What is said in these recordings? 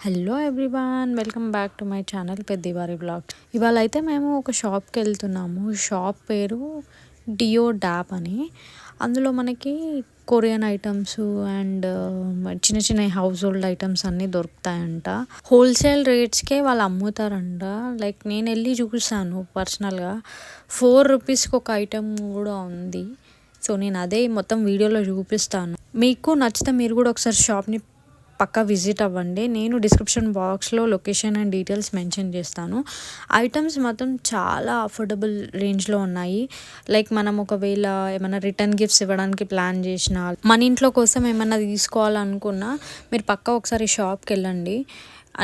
Hello everyone, welcome back to my channel Peddivari blog. ఇవాళ అయితే మేము ఒక షాప్కి వెళ్తున్నాము. షాప్ పేరు డియో డాప్ అని. అందులో మనకి కొరియన్ ఐటమ్స్ అండ్ చిన్న చిన్న హౌస్ హోల్డ్ ఐటమ్స్ అన్నీ దొరుకుతాయంట. హోల్సేల్ రేట్స్కే వాళ్ళు అమ్ముతారంట. లైక్ నేను వెళ్ళి చూసాను పర్సనల్గా. 4 రూపీస్కి ఒక ఐటమ్ కూడా ఉంది. సో నేను అదే మొత్తం వీడియోలో చూపిస్తాను. మీకు నచ్చితే మీరు కూడా ఒకసారి షాప్ని పక్కా విజిట్ అవ్వండి. నేను డిస్క్రిప్షన్ బాక్స్లో లొకేషన్ అండ్ డీటెయిల్స్ మెన్షన్ చేస్తాను. ఐటమ్స్ మాత్రం చాలా అఫోర్డబుల్ రేంజ్లో ఉన్నాయి. లైక్ మనం ఒకవేళ ఏమైనా రిటర్న్ గిఫ్ట్స్ ఇవ్వడానికి ప్లాన్ చేసినా, మన ఇంట్లో కోసం ఏమైనా తీసుకోవాలనుకున్నా మీరు పక్కా ఒకసారి షాప్కి వెళ్ళండి.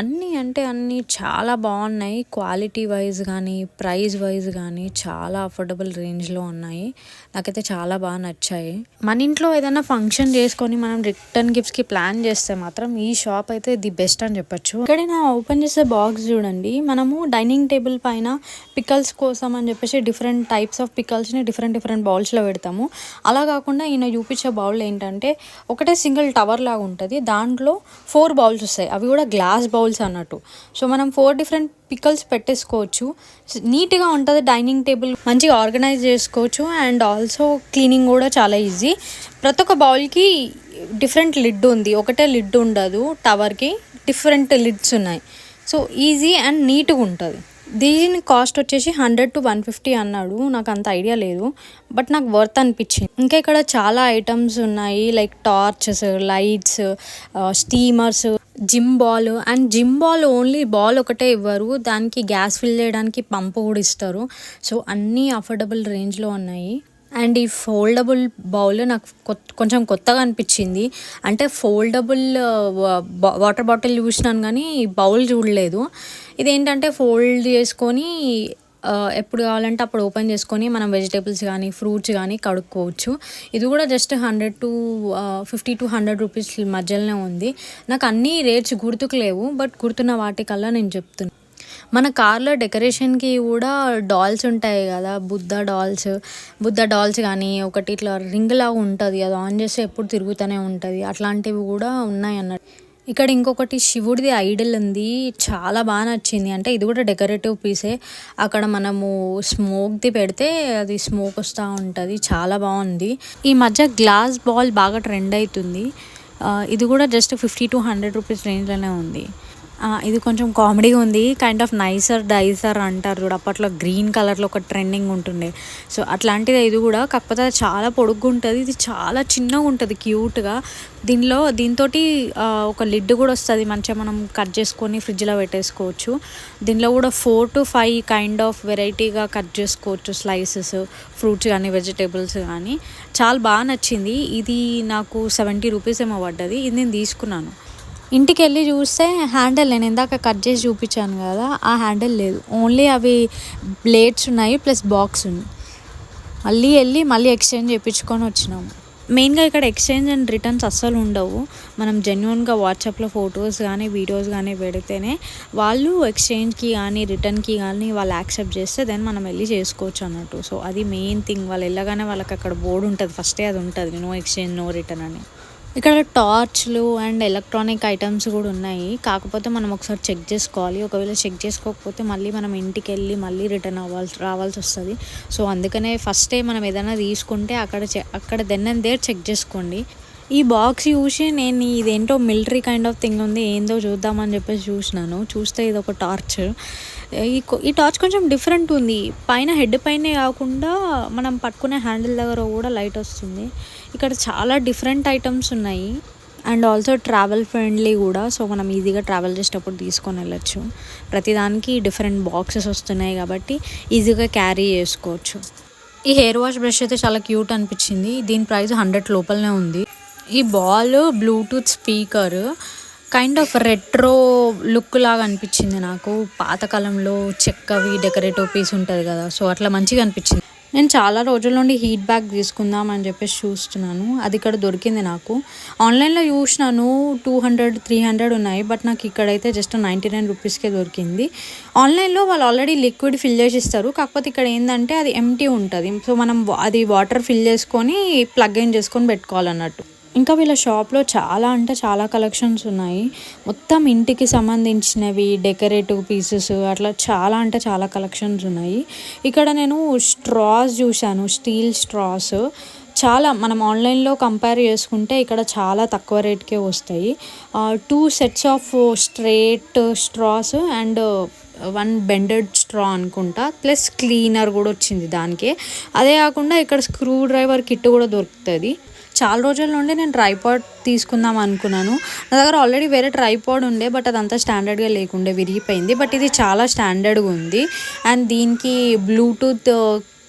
అన్నీ అంటే అన్నీ చాలా బాగున్నాయి. క్వాలిటీ వైజ్ కానీ ప్రైస్ వైజ్ కానీ చాలా అఫోర్డబుల్ రేంజ్లో ఉన్నాయి. నాకైతే చాలా బాగా నచ్చాయి. మన ఇంట్లో ఏదైనా ఫంక్షన్ చేసుకొని మనం రిటర్న్ గిఫ్ట్స్కి ప్లాన్ చేస్తే మాత్రం ఈ షాప్ అయితే ది బెస్ట్ అని చెప్పొచ్చు. ఇక్కడ నా ఓపెన్ చేసే బాక్స్ చూడండి. మనము డైనింగ్ టేబుల్ పైన పికల్స్ కోసం అని చెప్పేసి డిఫరెంట్ టైప్స్ ఆఫ్ పికల్స్ని డిఫరెంట్ బౌల్స్లో పెడతాము. అలా కాకుండా ఈయన చూపించే బౌల్ ఏంటంటే ఒకటే సింగిల్ టవర్ లాగా ఉంటుంది. దాంట్లో 4 బౌల్స్ వస్తాయి. అవి కూడా గ్లాస్ బౌల్స్ అన్నట్టు. సో మనం 4 డిఫరెంట్ పికల్స్ పెట్టేసుకోవచ్చు. నీట్గా ఉంటుంది. డైనింగ్ టేబుల్ మంచిగా ఆర్గనైజ్ చేసుకోవచ్చు. అండ్ ఆల్సో క్లీనింగ్ కూడా చాలా ఈజీ. ప్రతి ఒక్క బౌల్కి డిఫరెంట్ లిడ్ ఉంది. ఒకటే లిడ్ ఉండదు. టవర్కి డిఫరెంట్ లిడ్స్ ఉన్నాయి. సో ఈజీ అండ్ నీట్గా ఉంటుంది. దీని కాస్ట్ వచ్చేసి 100 to 150 అన్నాడు. నాకు అంత ఐడియా లేదు, బట్ నాకు వర్త్ అనిపించింది. ఇంకా ఇక్కడ చాలా ఐటమ్స్ ఉన్నాయి. Like torches, lights, steamers, gym ball. And gym ball only ball ఒకటే ఇవ్వరు, దానికి గ్యాస్ ఫిల్ చేయడానికి పంపు కూడా ఇస్తారు. సో అన్నీ అఫోర్డబుల్ రేంజ్లో ఉన్నాయి. అండ్ ఈ ఫోల్డబుల్ బౌల్ నాకు కొంచెం కొత్తగా అనిపించింది. అంటే ఫోల్డబుల్ వాటర్ బాటిల్ చూసినాను కానీ బౌల్ చూడలేదు. ఇదేంటంటే ఫోల్డ్ చేసుకొని ఎప్పుడు కావాలంటే అప్పుడు ఓపెన్ చేసుకొని మనం వెజిటేబుల్స్ కానీ ఫ్రూట్స్ కానీ కడుక్కోవచ్చు. ఇది కూడా జస్ట్ 50 to 100 రూపీస్ మధ్యలోనే ఉంది. నాకు అన్ని రేట్స్ గుర్తుకు లేవు, బట్ గుర్తున్న వాటికల్లా నేను చెప్తున్నాను. మన కార్లో డెకరేషన్కి కూడా డాల్స్ ఉంటాయి కదా, బుద్ధ డాల్స్ కానీ ఒకటి ఇట్లా రింగ్ లాగా ఉంటుంది. అది ఆన్ చేస్తే ఎప్పుడు తిరుగుతూనే ఉంటుంది. అట్లాంటివి కూడా ఉన్నాయి అన్నట్టు. ఇక్కడ ఇంకొకటి శివుడిది ఐడల్ ఉంది. చాలా బాగా నచ్చింది. అంటే ఇది కూడా డెకరేటివ్ పీసే. అక్కడ మనము స్మోక్ది పెడితే అది స్మోక్ వస్తూ ఉంటుంది. చాలా బాగుంది. ఈ మధ్య గ్లాస్ బాల్ బాగా ట్రెండ్ అవుతుంది. ఇది కూడా జస్ట్ 50 to 100 రూపీస్ రేంజ్లోనే ఉంది. ఇది కొంచెం కామెడీగా ఉంది. కైండ్ ఆఫ్ నైసర్ డైసర్ అంటారు చూడ, అప్పట్లో గ్రీన్ కలర్లో ఒక ట్రెండింగ్ ఉంటుండే. సో అట్లాంటిది ఇది కూడా, కాకపోతే చాలా పొడుగ్గా ఉంటుంది. ఇది చాలా చిన్నగా ఉంటుంది, క్యూట్గా. దీంతో ఒక లిడ్ కూడా వస్తుంది. మంచిగా మనం కట్ చేసుకొని ఫ్రిడ్జ్లో పెట్టేసుకోవచ్చు. దీనిలో కూడా 4 to 5 కైండ్ ఆఫ్ వెరైటీగా కట్ చేసుకోవచ్చు. స్లైసెస్, ఫ్రూట్స్ కానీ వెజిటేబుల్స్ కానీ. చాలా బాగా నచ్చింది. ఇది నాకు 70 రూపీస్ ఏమో పడ్డది. ఇది నేను తీసుకున్నాను. ఇంటికి వెళ్ళి చూస్తే హ్యాండిల్, నేను ఇందాక కట్ చేసి చూపించాను కదా, ఆ హ్యాండిల్ లేదు. ఓన్లీ అవి బ్లేడ్స్ ఉన్నాయి ప్లస్ బాక్స్ ఉంది. మళ్ళీ ఎక్స్చేంజ్ చేయించుకొని వచ్చినాము. మెయిన్గా ఇక్కడ ఎక్స్చేంజ్ అండ్ రిటర్న్స్ అస్సలు ఉండవు. మనం జెన్యున్గా వాట్సాప్లో ఫొటోస్ కానీ వీడియోస్ కానీ పెడితేనే వాళ్ళు ఎక్స్చేంజ్కి కానీ రిటర్న్కి కానీ వాళ్ళు యాక్సెప్ట్ చేస్తే దెన్ మనం వెళ్ళి చేసుకోవచ్చు అన్నట్టు. సో అది మెయిన్ థింగ్. వాళ్ళు వెళ్ళగానే వాళ్ళకి అక్కడ బోర్డు ఉంటుంది, ఫస్టే అది ఉంటుంది, నో ఎక్స్చేంజ్ నో రిటర్న్ అని. ఇక్కడ టార్చ్లు అండ్ ఎలక్ట్రానిక్ ఐటమ్స్ కూడా ఉన్నాయి. కాకపోతే మనం ఒకసారి చెక్ చేసుకోవాలి. ఒకవేళ చెక్ చేసుకోకపోతే మళ్ళీ మనం ఇంటికి వెళ్ళి మళ్ళీ రిటర్న్ రావాల్సి వస్తుంది. సో అందుకనే ఫస్టే మనం ఏదైనా తీసుకుంటే అక్కడ దెన్ అండ్ దేర్ చెక్ చేసుకోండి. ఈ బాక్స్ చూసి నేను ఇదేంటో మిలిటరీ కైండ్ ఆఫ్ థింగ్ ఉంది, ఏందో చూద్దామని చెప్పేసి చూస్తే ఇది ఒక టార్చ్. ఈ టార్చ్ కొంచెం డిఫరెంట్ ఉంది. హెడ్ పైనే కాకుండా మనం పట్టుకునే హ్యాండిల్ దగ్గర కూడా లైట్ వస్తుంది. ఇక్కడ చాలా డిఫరెంట్ ఐటమ్స్ ఉన్నాయి. అండ్ ఆల్సో ట్రావెల్ ఫ్రెండ్లీ కూడా. సో మనం ఈజీగా ట్రావెల్ చేసేటప్పుడు తీసుకొని వెళ్ళచ్చు. ప్రతిదానికి డిఫరెంట్ బాక్సెస్ వస్తున్నాయి కాబట్టి ఈజీగా క్యారీ చేసుకోవచ్చు. ఈ హెయిర్ వాష్ బ్రష్ అయితే చాలా క్యూట్ అనిపించింది. దీని ప్రైస్ 100 లోపలనే ఉంది. ఈ ball Bluetooth speaker kind of retro look లాగా అనిపించింది నాకు. పాతకాలంలో చెక్కవి డెకరేటివ్ పీస్ ఉంటుంది కదా, సో అట్లా మంచిగా అనిపించింది. నేను చాలా రోజుల నుండి హీట్ బ్యాగ్ తీసుకుందాం అని చెప్పేసి చూస్తున్నాను. అది ఇక్కడ దొరికింది నాకు. ఆన్లైన్లో చూసినాను 200-300 ఉన్నాయి, బట్ నాకు ఇక్కడైతే జస్ట్ 99 రూపీస్కే దొరికింది. ఆన్లైన్లో వాళ్ళు ఆల్రెడీ లిక్విడ్ ఫిల్ చేసి ఇస్తారు. కాకపోతే ఇక్కడ ఏంటంటే అది ఎంటీ ఉంటుంది. సో మనం అది వాటర్ ఫిల్ చేసుకొని ప్లగ్ ఇన్ చేసుకొని పెట్టుకోవాలన్నట్టు. ఇంకా వీళ్ళ షాప్లో చాలా అంటే చాలా కలెక్షన్స్ ఉన్నాయి. మొత్తం ఇంటికి సంబంధించినవి, డెకరేటివ్ పీసెస్ అట్లా చాలా అంటే చాలా కలెక్షన్స్ ఉన్నాయి. ఇక్కడ నేను స్ట్రాస్ చూశాను, స్టీల్ స్ట్రాస్. చాలా మనం ఆన్లైన్లో కంపేర్ చేసుకుంటే ఇక్కడ చాలా తక్కువ రేట్కే వస్తాయి. 2 sets of straight straws and 1 bended straw అనుకుంటా, ప్లస్ క్లీనర్ కూడా వచ్చింది దానికే. అదే కాకుండా ఇక్కడ స్క్రూ డ్రైవర్ కిట్ కూడా దొరుకుతుంది. చాలా రోజుల నుండి నేను ట్రైపాడ్ తీసుకుందాం అనుకున్నాను. నా దగ్గర ఆల్రెడీ వేరే ట్రైపాడ్ ఉండే, బట్ అదంతా స్టాండర్డ్గా లేకుండే, విరిగిపోయింది. బట్ ఇది చాలా స్టాండర్డ్గా ఉంది. అండ్ దీనికి బ్లూటూత్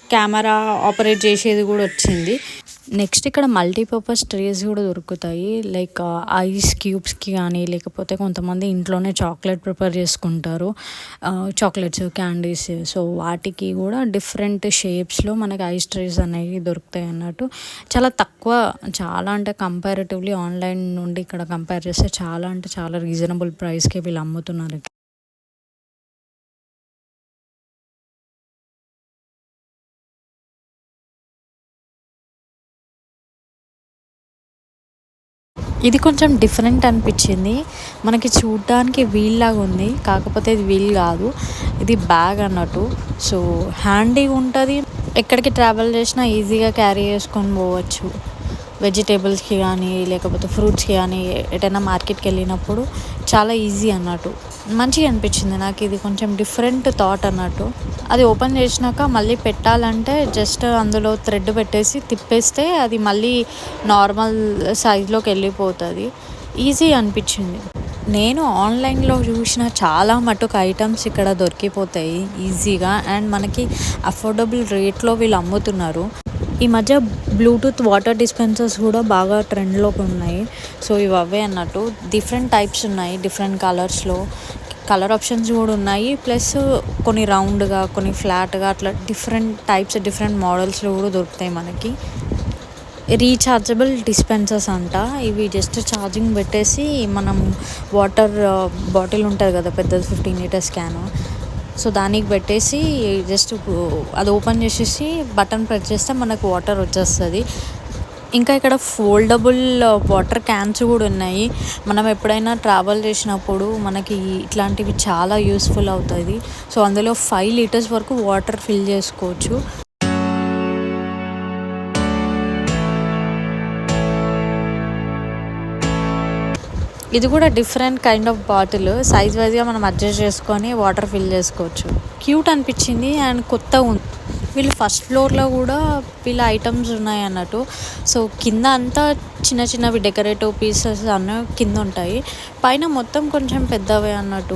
కెమెరా ఆపరేట్ చేసేది కూడా వచ్చింది. నెక్స్ట్ ఇక్కడ మల్టీపర్పస్ ట్రేస్ కూడా దొరుకుతాయి. లైక్ ఐస్ క్యూబ్స్కి కానీ, లేకపోతే కొంతమంది ఇంట్లోనే చాక్లెట్ ప్రిపేర్ చేసుకుంటారు, చాక్లెట్స్, క్యాండీస్. సో వాటికి కూడా డిఫరెంట్ షేప్స్లో మనకి ఐస్ ట్రేస్ అనేవి దొరుకుతాయి అన్నట్టు. చాలా తక్కువ, చాలా అంటే కంపారిటివ్లీ ఆన్లైన్ నుండి ఇక్కడ కంపేర్ చేస్తే చాలా అంటే చాలా రీజనబుల్ ప్రైస్కి వీళ్ళు అమ్ముతున్నారు. ఇది కొంచెం డిఫరెంట్ అనిపించింది. మనకి చూడడానికి వీల్ లాగా ఉంది, కాకపోతే ఇది వీల్ కాదు, ఇది బ్యాగ్ అన్నట్టు. సో హ్యాండీగా ఉంటుంది, ఎక్కడికి ట్రావెల్ చేసినా ఈజీగా క్యారీ చేసుకొని పోవచ్చు. వెజిటేబుల్స్కి కానీ, లేకపోతే ఫ్రూట్స్కి కానీ, ఎటైనా మార్కెట్కి వెళ్ళినప్పుడు చాలా ఈజీ అన్నట్టు. మంచిగా అనిపించింది నాకు. ఇది కొంచెం డిఫరెంట్ థాట్ అన్నట్టు. అది ఓపెన్ చేసినాక మళ్ళీ పెట్టాలంటే జస్ట్ అందులో థ్రెడ్ పెట్టేసి తిప్పేస్తే అది మళ్ళీ నార్మల్ సైజ్లోకి వెళ్ళిపోతుంది. ఈజీ అనిపించింది. నేను ఆన్లైన్లో చూసిన చాలా మటుకు ఐటమ్స్ ఇక్కడ దొరికిపోతాయి ఈజీగా, అండ్ మనకి అఫోర్డబుల్ రేట్లో వీళ్ళు అమ్ముతున్నారు. ఈ మధ్య బ్లూటూత్ వాటర్ డిస్పెన్సర్స్ కూడా బాగా ట్రెండ్లోకి ఉన్నాయి. సో ఇవి అవే అన్నట్టు. డిఫరెంట్ టైప్స్ ఉన్నాయి, డిఫరెంట్ కలర్స్లో. కలర్ ఆప్షన్స్ కూడా ఉన్నాయి, ప్లస్ కొన్ని రౌండ్గా, కొన్ని ఫ్లాట్గా, అట్లా డిఫరెంట్ టైప్స్, డిఫరెంట్ మోడల్స్లో కూడా దొరుకుతాయి మనకి. రీఛార్జబుల్ డిస్పెన్సర్స్ అంట ఇవి. జస్ట్ ఛార్జింగ్ పెట్టేసి మనం వాటర్ బాటిల్ ఉంటుంది కదా పెద్దది 15 లీటర్స్ క్యాన్, సో దానికి పెట్టేసి జస్ట్ అది ఓపెన్ చేసేసి బటన్ ప్రెస్ చేస్తే మనకు వాటర్ వచ్చేస్తుంది. ఇంకా ఇక్కడ ఫోల్డబుల్ వాటర్ క్యాన్స్ కూడా ఉన్నాయి. మనం ఎప్పుడైనా ట్రావెల్ చేసినప్పుడు మనకి ఇట్లాంటివి చాలా యూస్ఫుల్ అవుతుంది. సో అందులో 5 లీటర్స్ వరకు వాటర్ ఫిల్ చేసుకోవచ్చు. ఇది కూడా different kind of bottle, size వైజ్గా మనం అడ్జస్ట్ చేసుకొని వాటర్ ఫిల్ చేసుకోవచ్చు. క్యూట్ అనిపించింది అండ్ కొత్తగా ఉంది. వీళ్ళు ఫస్ట్ ఫ్లోర్లో కూడా వీళ్ళ ఐటమ్స్ ఉన్నాయి అన్నట్టు. సో కింద అంతా చిన్న చిన్నవి డెకరేటివ్ పీసెస్ అన్న కింద ఉంటాయి, పైన మొత్తం కొంచెం పెద్దవే అన్నట్టు.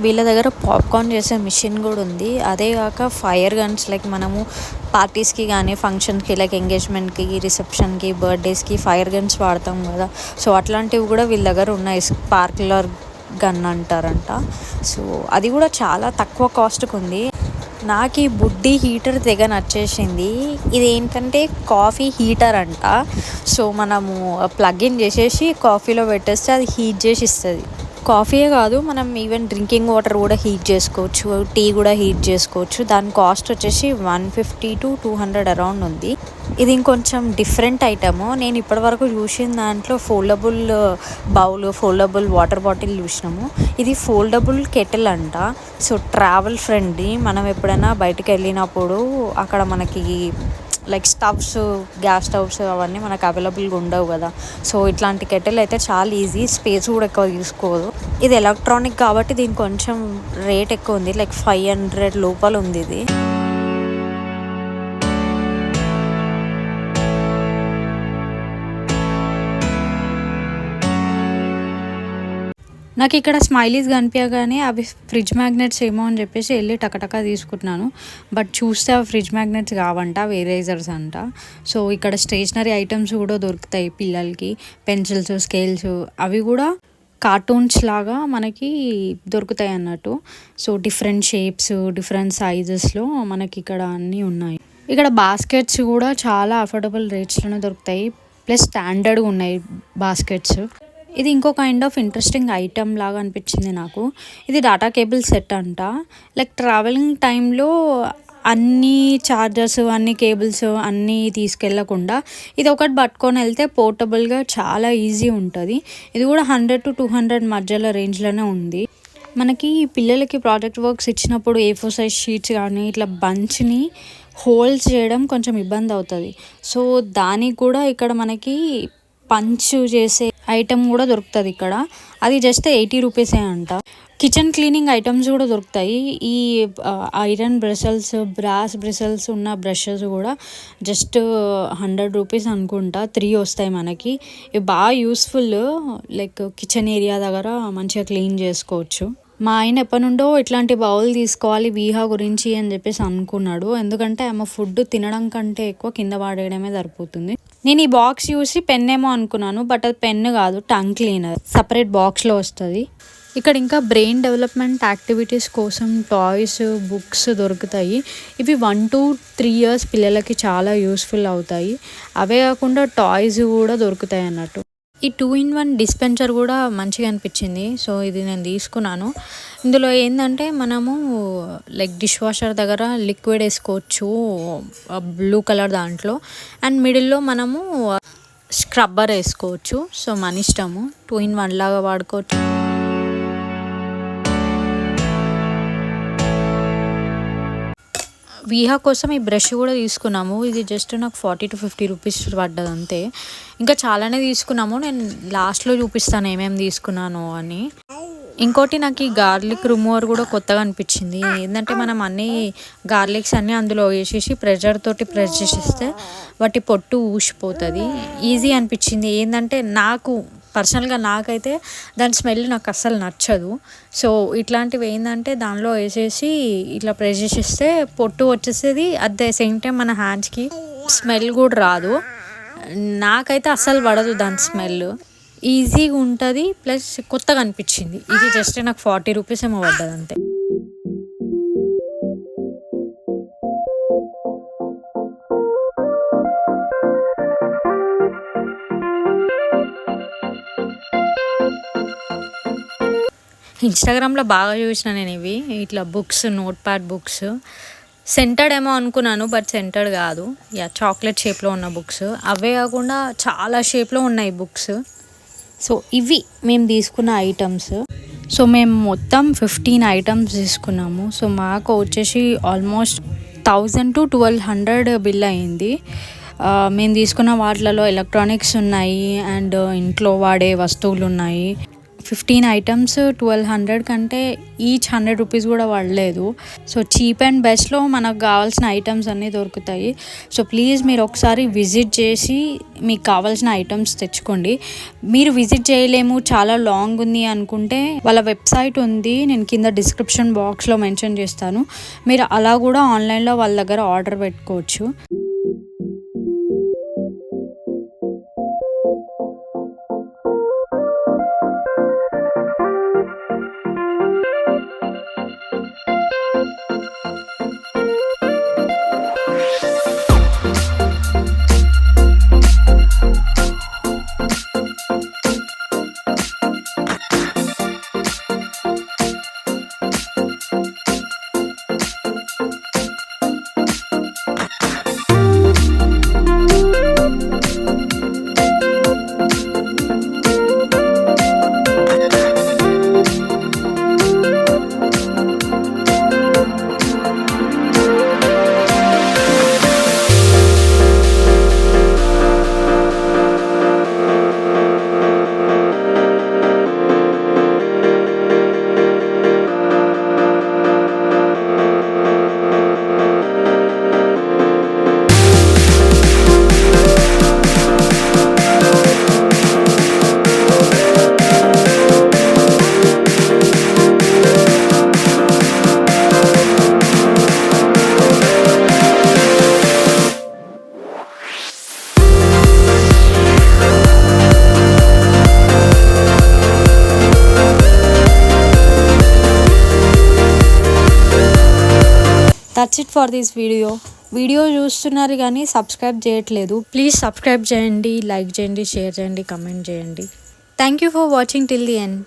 వీళ్ళ దగ్గర పాప్కార్న్ చేసే మిషన్ కూడా ఉంది. అదే కాక ఫైర్ గన్స్, లైక్ మనము పార్టీస్కి కానీ, ఫంక్షన్స్కి, లైక్ ఎంగేజ్మెంట్కి, రిసెప్షన్కి, బర్త్డేస్కి ఫైర్ గన్స్ వాడతాం కదా, సో అట్లాంటివి కూడా వీళ్ళ దగ్గర ఉన్నాయి. స్పార్క్లర్ గన్ అంటారంట. సో అది కూడా చాలా తక్కువ కాస్ట్కి ఉంది. నాకు ఈ బుడ్డి హీటర్ తెగ నచ్చేసింది. ఇది ఏంటంటే కాఫీ హీటర్ అంట. సో మనము ప్లగ్ ఇన్ చేసేసి కాఫీలో పెట్టేస్తే అది హీట్ చేసి ఇస్తుంది. కాఫీయే కాదు, మనం ఈవెన్ డ్రింకింగ్ వాటర్ కూడా హీట్ చేసుకోవచ్చు, టీ కూడా హీట్ చేసుకోవచ్చు. దాని కాస్ట్ వచ్చేసి 150 to 200 అరౌండ్ ఉంది. ఇది ఇంకొంచెం డిఫరెంట్ ఐటము. నేను ఇప్పటివరకు చూసిన దాంట్లో foldable bowl, foldable water bottle చూసినాము. ఇది ఫోల్డబుల్ కెటిల్ అంట. So travel friendly. మనం ఎప్పుడైనా బయటకు వెళ్ళినప్పుడు అక్కడ మనకి లైక్ స్టవ్స్, గ్యాస్ స్టవ్స్ అవన్నీ మనకు అవైలబుల్గా ఉండవు కదా. సో ఇట్లాంటి కెటిల్ అయితే చాలా ఈజీ, స్పేస్ కూడా ఎక్కువ తీసుకోదు. ఇది ఎలక్ట్రానిక్ కాబట్టి దీనికి కొంచెం రేట్ ఎక్కువ ఉంది, లైక్ 500 లోపల ఉంది ఇది. నాకు ఇక్కడ స్మైలీస్ కనిపించగానే అవి ఫ్రిడ్జ్ మ్యాగ్నెట్స్ ఏమో అని చెప్పేసి వెళ్ళి టకటకా తీసుకుంటున్నాను. బట్ చూస్తే అవి ఫ్రిడ్జ్ మ్యాగ్నెట్స్ కావంట, ఎరేజర్స్ అంట. సో ఇక్కడ స్టేషనరీ ఐటమ్స్ కూడా దొరుకుతాయి పిల్లలకి, పెన్సిల్స్, స్కేల్స్, అవి కూడా కార్టూన్స్ లాగా మనకి దొరుకుతాయి అన్నట్టు. సో డిఫరెంట్ షేప్స్, డిఫరెంట్ సైజెస్లో మనకి ఇక్కడ అన్నీ ఉన్నాయి. ఇక్కడ బాస్కెట్స్ కూడా చాలా అఫోర్డబుల్ రేట్స్లోనే దొరుకుతాయి, ప్లస్ స్టాండర్డ్గా ఉన్నాయి బాస్కెట్స్. ఇది ఇంకో కైండ్ ఆఫ్ ఇంట్రెస్టింగ్ ఐటమ్ లాగా అనిపించింది నాకు. ఇది డాటా కేబుల్ సెట్ అంట. లైక్ ట్రావెలింగ్ టైంలో అన్ని చార్జర్స్, అన్ని కేబుల్స్ అన్నీ తీసుకెళ్ళకుండా ఇది ఒకటి పట్టుకొని వెళ్తే పోర్టబుల్గా చాలా ఈజీ ఉంటుంది. ఇది కూడా 100 to 200 మధ్యలో రేంజ్లోనే ఉంది. మనకి పిల్లలకి ప్రాజెక్ట్ వర్క్స్ ఇచ్చినప్పుడు A4 సైజ్ షీట్స్ కానీ ఇట్లా బంచ్ని హోల్డ్స్ చేయడం కొంచెం ఇబ్బంది అవుతుంది. సో దానికి కూడా ఇక్కడ మనకి పంచ్ చేసే ఐటమ్ కూడా దొరుకుతుంది ఇక్కడ. అది జస్ట్ 80 రూపీసే అంట. కిచెన్ క్లీనింగ్ ఐటమ్స్ కూడా దొరుకుతాయి. ఈ ఐరన్ బ్రషెస్, బ్రాస్ బ్రషెస్ ఉన్న బ్రషెస్ కూడా జస్ట్ 100 రూపీస్ అనుకుంటా. 3 వస్తాయి మనకి. ఇవి బాగా యూస్ఫుల్, లైక్ కిచెన్ ఏరియా దగ్గర మంచిగా క్లీన్ చేసుకోవచ్చు. మా ఆయన ఎప్పటి నుండో ఇట్లాంటి బౌల్ తీసుకోవాలి వీహా గురించి అని చెప్పేసి అనుకున్నాడు. ఎందుకంటే ఆమె ఫుడ్ తినడం కంటే ఎక్కువ కింద పడేయడమే సరిపోతుంది. నేను ఈ బాక్స్ చూసి పెన్ ఏమో అనుకున్నాను, బట్ అది పెన్ కాదు, టంగ్ క్లీనర్. సపరేట్ బాక్స్లో వస్తుంది. ఇక్కడ ఇంకా బ్రెయిన్ డెవలప్మెంట్ యాక్టివిటీస్ కోసం టాయ్స్, బుక్స్ దొరుకుతాయి. ఇవి 1 to 3 years పిల్లలకి చాలా యూస్ఫుల్ అవుతాయి. అవే కాకుండా టాయ్స్ కూడా దొరుకుతాయి అన్నట్టు. ఈ 2-in-1 డిస్పెన్సర్ కూడా మంచిగా అనిపించింది. సో ఇది నేను తీసుకున్నాను. ఇందులో ఏంటంటే మనము లైక్ డిష్ వాషర్ దగ్గర లిక్విడ్ వేసుకోవచ్చు బ్లూ కలర్ దాంట్లో, అండ్ మిడిల్లో మనము స్క్రబ్బర్ వేసుకోవచ్చు. సో మన ఇష్టము, 2-in-1 లాగా వాడుకోవచ్చు. వీహా కోసం ఈ బ్రష్ కూడా తీసుకున్నాము. ఇది జస్ట్ నాకు 40 to 50 రూపీస్ పడ్డది అంతే. ఇంకా చాలానే తీసుకున్నాము. నేను లాస్ట్లో చూపిస్తాను ఏమేమి తీసుకున్నాను అని. ఇంకోటి నాకు ఈ గార్లిక్ రిమూవర్ కూడా కొత్తగా అనిపించింది. ఏంటంటే మనం అన్ని గార్లిక్స్ అన్నీ అందులో వేసేసి ప్రెషర్ తోటి ప్రెస్ చేసేస్తే వాటి పొట్టు ఊసిపోతుంది. ఈజీ అనిపించింది. ఏంటంటే నాకు పర్సనల్గా నాకైతే దాని స్మెల్ నాకు అస్సలు నచ్చదు. సో ఇట్లాంటివి ఏంటంటే దానిలో వేసేసి ఇట్లా ప్రెస్ చేసేస్తే పొట్టు వచ్చేసేది. అట్ ద సేమ్ టైం మన హ్యాండ్స్కి స్మెల్ కూడా రాదు. నాకైతే అస్సలు పడదు దాని స్మెల్. ఈజీగా ఉంటుంది, ప్లస్ కొత్తగా అనిపించింది. ఇది జస్ట్ నాకు 40 రూపీస్ ఏమో పడ్డది అంతే. ఇన్స్టాగ్రామ్లో బాగా చూసిన నేను ఇవి ఇట్లా books, note pad books. Centred ఏమో అనుకున్నాను, బట్ సెంటర్డ్ కాదు. చాక్లెట్ షేప్లో ఉన్న బుక్స్. అవే కాకుండా చాలా షేప్లో ఉన్నాయి బుక్స్. సో ఇవి మేము తీసుకున్న ఐటమ్స్. సో మేము మొత్తం 15 ఐటమ్స్ తీసుకున్నాము. సో మాకు వచ్చేసి ఆల్మోస్ట్ 1000 to 1200 బిల్ అయింది. మేము తీసుకున్న వాటిలలో ఎలక్ట్రానిక్స్ ఉన్నాయి, అండ్ ఇంట్లో వాడే వస్తువులు ఉన్నాయి. 15 ఐటమ్స్ 1200 కంటే ఈచ్ 100 రూపీస్ కూడా పడలేదు. సో చీప్ అండ్ బెస్ట్లో మనకు కావాల్సిన ఐటమ్స్ అన్నీ దొరుకుతాయి. సో ప్లీజ్ మీరు ఒకసారి విజిట్ చేసి మీకు కావాల్సిన ఐటమ్స్ తెచ్చుకోండి. మీరు విజిట్ చేయలేము, చాలా లాంగ్ ఉంది అనుకుంటే వాళ్ళ వెబ్సైట్ ఉంది, నేను కింద డిస్క్రిప్షన్ బాక్స్లో మెన్షన్ చేస్తాను. మీరు అలా కూడా ఆన్లైన్లో వాళ్ళ దగ్గర ఆర్డర్ పెట్టుకోవచ్చు. That's it for this video చూస్తున్నారు కానీ సబ్స్క్రైబ్ చేయట్లేదు. ప్లీజ్ సబ్స్క్రైబ్ చేయండి, లైక్ చేయండి, షేర్ చేయండి, కమెంట్ చేయండి. Thank you for watching till the end.